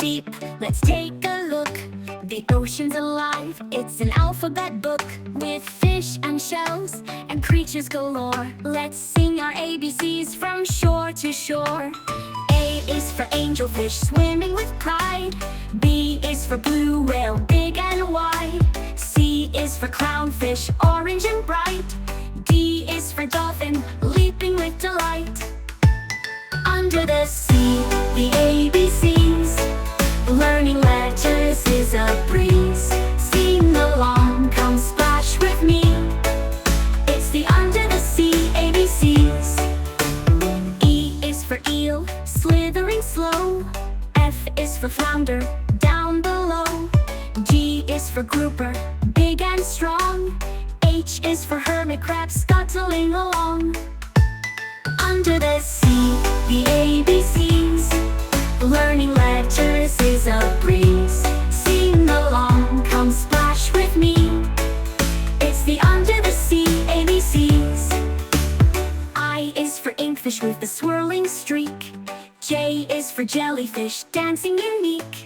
deep, let's take a look. The ocean's alive, it's an alphabet book, with fish and shells and creatures galore. Let's sing our ABCs from shore to shore. A is for angelfish, swimming with pride. B is for blue whale, big and wide. C is for clownfish, orange and bright. D is for dolphin, leaping with delight. Under the sea, the ABCs, learning letters is a breeze. Sing along, come splash with me. It's the under the sea ABCs. E is for eel, slithering slow. F is for flounder, down below. G is for grouper, big and strong. H is for hermit crab, scuttling along. Under the sea, the ABCs, learning letters is a breeze. Sing along, come splash with me. It's the under the sea ABCs. I is for inkfish with the swirling streak. J is for jellyfish, dancing unique.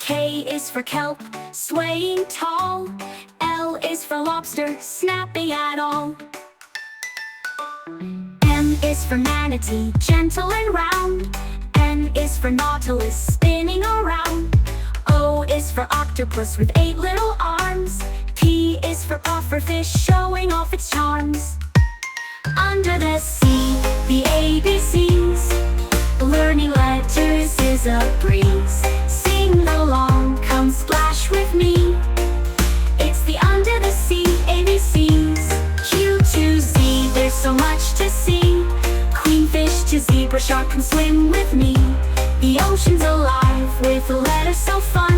K is for kelp, swaying tall. L is for lobster, snapping at all. M is for manatee, gentle and round. N is for nautilus, spinning around. O is for octopus with 8 little arms. P is for pufferfish, showing off its charms. Under the sea, the ABCs, learning letters is a breeze. Sing along, come splash with me. It's the under the sea ABCs. Q to Z, there's so much to see. Queenfish to zebra shark, come swim with me. The ocean's alive with letters so fun.